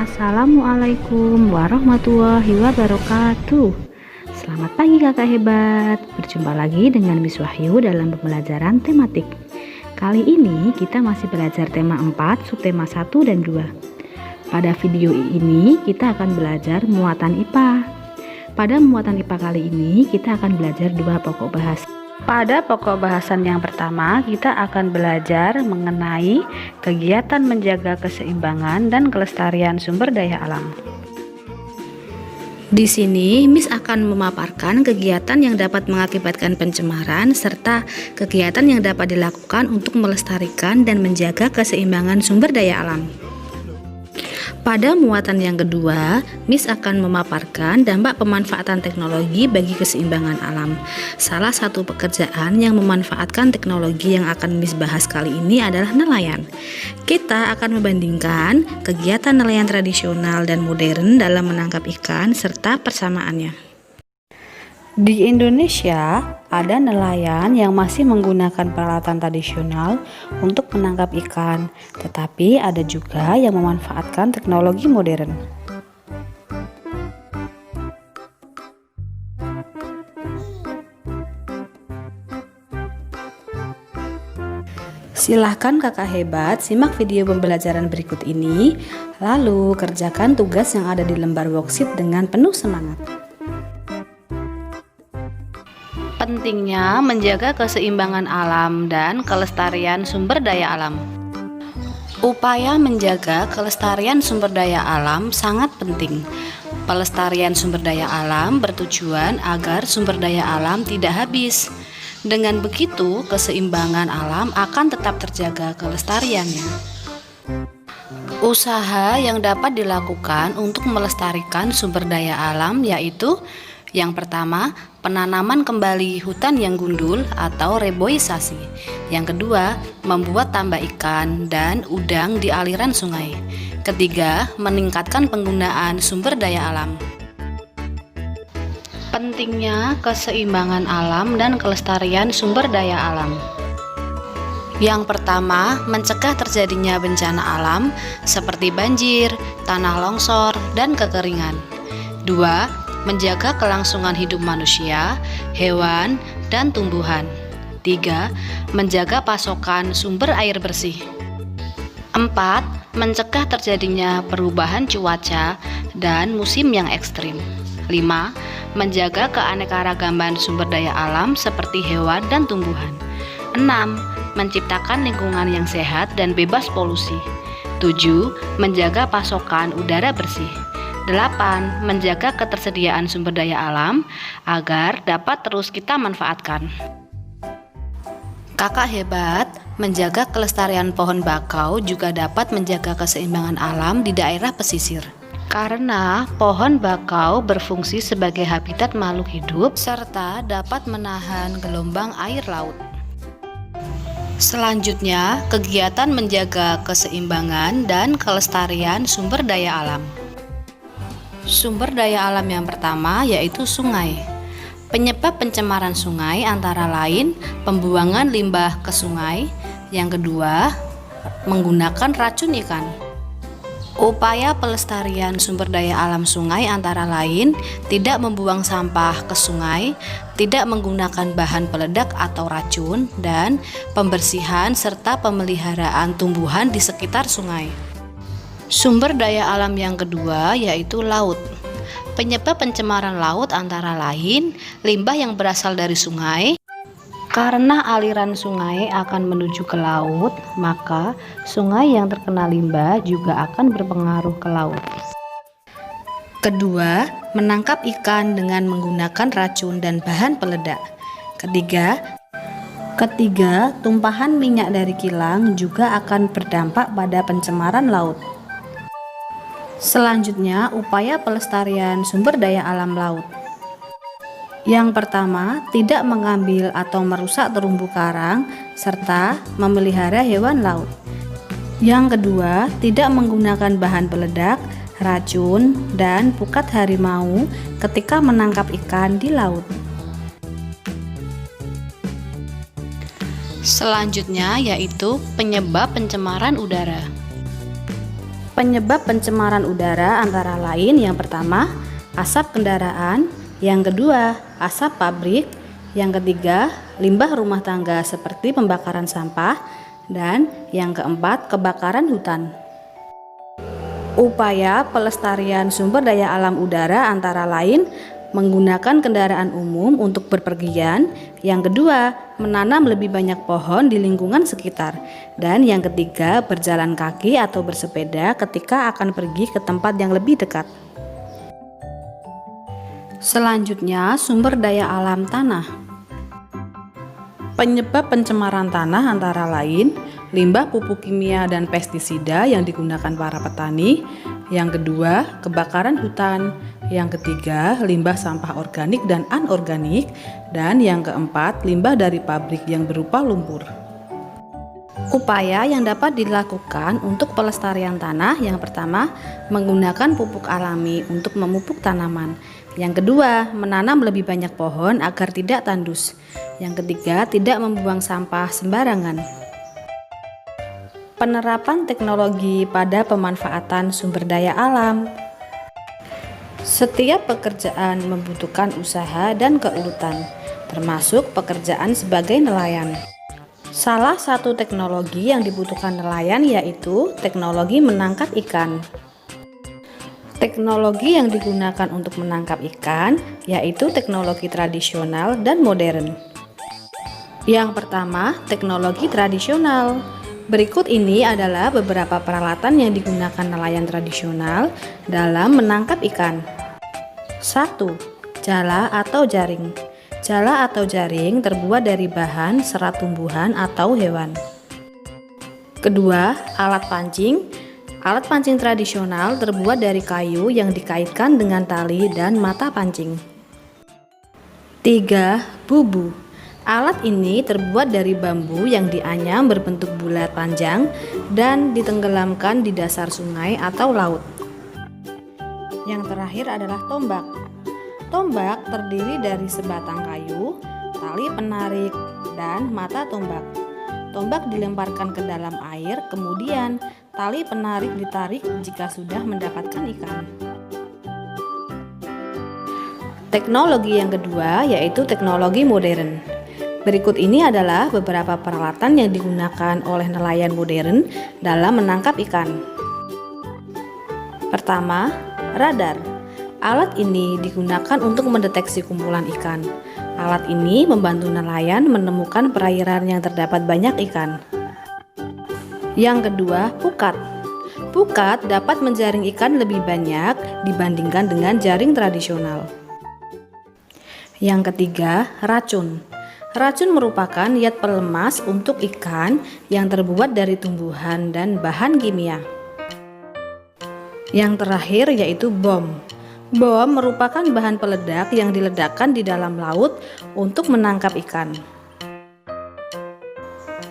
Assalamualaikum warahmatullahi wabarakatuh. Selamat pagi kakak hebat. Berjumpa lagi dengan Miss Wahyu dalam pembelajaran tematik. Kali ini kita masih belajar tema 4, subtema 1 dan 2. Pada video ini kita akan belajar muatan IPA. Pada muatan IPA kali ini kita akan belajar dua pokok bahasa. Pada pokok bahasan yang pertama, kita akan belajar mengenai kegiatan menjaga keseimbangan dan kelestarian sumber daya alam. Di sini, Miss akan memaparkan kegiatan yang dapat mengakibatkan pencemaran serta kegiatan yang dapat dilakukan untuk melestarikan dan menjaga keseimbangan sumber daya alam. Pada muatan yang kedua, Miss akan memaparkan dampak pemanfaatan teknologi bagi keseimbangan alam. Salah satu pekerjaan yang memanfaatkan teknologi yang akan Miss bahas kali ini adalah nelayan. Kita akan membandingkan kegiatan nelayan tradisional dan modern dalam menangkap ikan serta persamaannya. Di Indonesia, ada nelayan yang masih menggunakan peralatan tradisional untuk menangkap ikan, tetapi ada juga yang memanfaatkan teknologi modern. Silahkan kakak hebat simak video pembelajaran berikut ini, lalu kerjakan tugas yang ada di lembar worksheet dengan penuh semangat. Pentingnya menjaga keseimbangan alam dan kelestarian sumber daya alam. Upaya menjaga kelestarian sumber daya alam sangat penting. Pelestarian sumber daya alam bertujuan agar sumber daya alam tidak habis. Dengan begitu, keseimbangan alam akan tetap terjaga kelestariannya. Usaha yang dapat dilakukan untuk melestarikan sumber daya alam yaitu: yang pertama, penanaman kembali hutan yang gundul atau reboisasi. Yang kedua, membuat tambak ikan dan udang di aliran sungai. Ketiga, meningkatkan penggunaan sumber daya alam. Pentingnya keseimbangan alam dan kelestarian sumber daya alam. Yang pertama, mencegah terjadinya bencana alam seperti banjir, tanah longsor, dan kekeringan. Dua, menjaga kelangsungan hidup manusia, hewan, dan tumbuhan. 3. Menjaga pasokan sumber air bersih. 4. Mencegah terjadinya perubahan cuaca dan musim yang ekstrim. 5. Menjaga keanekaragaman sumber daya alam seperti hewan dan tumbuhan. 6. Menciptakan lingkungan yang sehat dan bebas polusi. 7. Menjaga pasokan udara bersih. 8. Menjaga ketersediaan sumber daya alam agar dapat terus kita manfaatkan. Kakak hebat, menjaga kelestarian pohon bakau juga dapat menjaga keseimbangan alam di daerah pesisir. Karena pohon bakau berfungsi sebagai habitat makhluk hidup serta dapat menahan gelombang air laut. Selanjutnya, kegiatan menjaga keseimbangan dan kelestarian sumber daya alam. Sumber daya alam yang pertama yaitu sungai. Penyebab pencemaran sungai antara lain pembuangan limbah ke sungai. Yang kedua, menggunakan racun ikan. Upaya pelestarian sumber daya alam sungai antara lain tidak membuang sampah ke sungai, tidak menggunakan bahan peledak atau racun, dan pembersihan serta pemeliharaan tumbuhan di sekitar sungai. Sumber daya alam yang kedua yaitu laut. Penyebab pencemaran laut antara lain limbah yang berasal dari sungai. Karena aliran sungai akan menuju ke laut, maka sungai yang terkena limbah juga akan berpengaruh ke laut. Kedua, menangkap ikan dengan menggunakan racun dan bahan peledak. Ketiga, tumpahan minyak dari kilang juga akan berdampak pada pencemaran laut. Selanjutnya, upaya pelestarian sumber daya alam laut. Yang pertama, tidak mengambil atau merusak terumbu karang serta memelihara hewan laut. Yang kedua, tidak menggunakan bahan peledak, racun, dan pukat harimau ketika menangkap ikan di laut. Selanjutnya yaitu penyebab pencemaran udara. Penyebab pencemaran udara antara lain yang pertama, asap kendaraan, yang kedua, asap pabrik, yang ketiga, limbah rumah tangga seperti pembakaran sampah, dan yang keempat, kebakaran hutan. Upaya pelestarian sumber daya alam udara antara lain menggunakan kendaraan umum untuk berpergian, yang kedua, menanam lebih banyak pohon di lingkungan sekitar, dan yang ketiga, berjalan kaki atau bersepeda ketika akan pergi ke tempat yang lebih dekat. Selanjutnya, sumber daya alam tanah. Penyebab pencemaran tanah antara lain limbah pupuk kimia dan pestisida yang digunakan para petani, yang kedua, kebakaran hutan, yang ketiga, limbah sampah organik dan anorganik, dan yang keempat, limbah dari pabrik yang berupa lumpur. Upaya yang dapat dilakukan untuk pelestarian tanah yang pertama, menggunakan pupuk alami untuk memupuk tanaman. Yang kedua, menanam lebih banyak pohon agar tidak tandus. Yang ketiga, tidak membuang sampah sembarangan. Penerapan teknologi pada pemanfaatan sumber daya alam. Setiap pekerjaan membutuhkan usaha dan keuletan, termasuk pekerjaan sebagai nelayan. Salah satu teknologi yang dibutuhkan nelayan yaitu teknologi menangkap ikan. Teknologi yang digunakan untuk menangkap ikan yaitu teknologi tradisional dan modern. Yang pertama, teknologi tradisional. Berikut ini adalah beberapa peralatan yang digunakan nelayan tradisional dalam menangkap ikan. 1. Jala atau jaring. Jala atau jaring terbuat dari bahan serat tumbuhan atau hewan. Kedua, alat pancing. Alat pancing tradisional terbuat dari kayu yang dikaitkan dengan tali dan mata pancing. 3. Bubu. Alat ini terbuat dari bambu yang dianyam berbentuk bulat panjang dan ditenggelamkan di dasar sungai atau laut. Yang terakhir adalah tombak. Tombak terdiri dari sebatang kayu, tali penarik, dan mata tombak. Tombak dilemparkan ke dalam air, kemudian tali penarik ditarik jika sudah mendapatkan ikan. Teknologi yang kedua yaitu teknologi modern. Berikut ini adalah beberapa peralatan yang digunakan oleh nelayan modern dalam menangkap ikan. Pertama, radar. Alat ini digunakan untuk mendeteksi kumpulan ikan. Alat ini membantu nelayan menemukan perairan yang terdapat banyak ikan. Yang kedua, pukat. Pukat dapat menjaring ikan lebih banyak dibandingkan dengan jaring tradisional. Yang ketiga, racun. Racun merupakan zat pelemas untuk ikan yang terbuat dari tumbuhan dan bahan kimia. Yang terakhir yaitu bom. Bom merupakan bahan peledak yang diledakkan di dalam laut untuk menangkap ikan.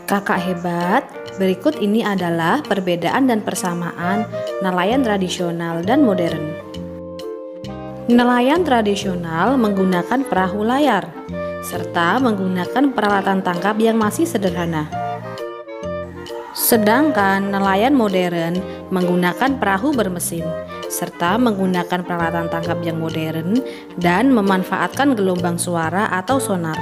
Kakak hebat, berikut ini adalah perbedaan dan persamaan nelayan tradisional dan modern. Nelayan tradisional menggunakan perahu layar, serta menggunakan peralatan tangkap yang masih sederhana. Sedangkan nelayan modern menggunakan perahu bermesin, serta menggunakan peralatan tangkap yang modern dan memanfaatkan gelombang suara atau sonar.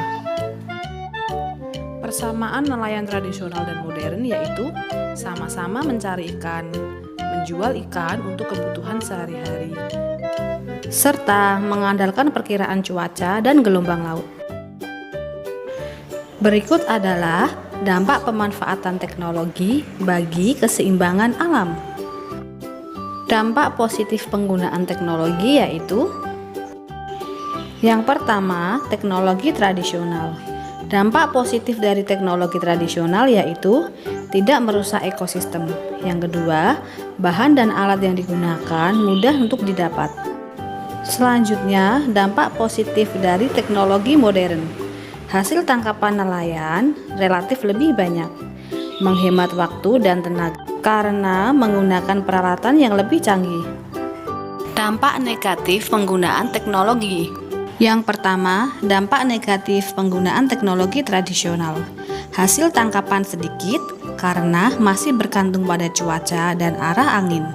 Persamaan nelayan tradisional dan modern yaitu sama-sama mencari ikan, menjual ikan untuk kebutuhan sehari-hari, serta mengandalkan perkiraan cuaca dan gelombang laut. Berikut adalah dampak pemanfaatan teknologi bagi keseimbangan alam. Dampak positif penggunaan teknologi yaitu: yang pertama, teknologi tradisional. Dampak positif dari teknologi tradisional yaitu tidak merusak ekosistem. Yang kedua, bahan dan alat yang digunakan mudah untuk didapat. Selanjutnya, dampak positif dari teknologi modern. Hasil tangkapan nelayan relatif lebih banyak, menghemat waktu dan tenaga karena menggunakan peralatan yang lebih canggih. Dampak negatif penggunaan teknologi. Yang pertama, dampak negatif penggunaan teknologi tradisional. Hasil tangkapan sedikit karena masih bergantung pada cuaca dan arah angin.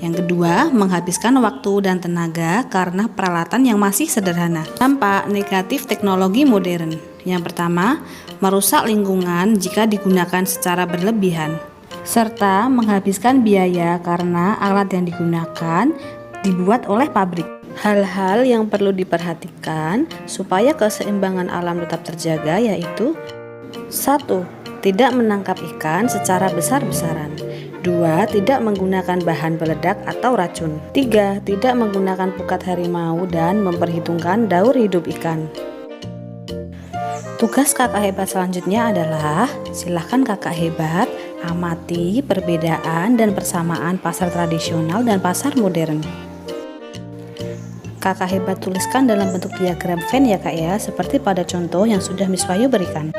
Yang kedua, menghabiskan waktu dan tenaga karena peralatan yang masih sederhana. Dampak negatif teknologi modern. Yang pertama, merusak lingkungan jika digunakan secara berlebihan, serta menghabiskan biaya karena alat yang digunakan dibuat oleh pabrik. Hal-hal yang perlu diperhatikan supaya keseimbangan alam tetap terjaga yaitu 1. Tidak menangkap ikan secara besar-besaran. 2. Tidak menggunakan bahan peledak atau racun. 3. Tidak menggunakan pukat harimau dan memperhitungkan daur hidup ikan. Tugas kakak hebat selanjutnya adalah silahkan kakak hebat amati perbedaan dan persamaan pasar tradisional dan pasar modern. Kakak hebat tuliskan dalam bentuk diagram Venn ya kak ya, seperti pada contoh yang sudah Miss Wahyu berikan.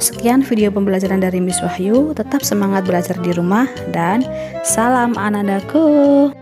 Sekian video pembelajaran dari Miss Wahyu, tetap semangat belajar di rumah dan salam Anandaku.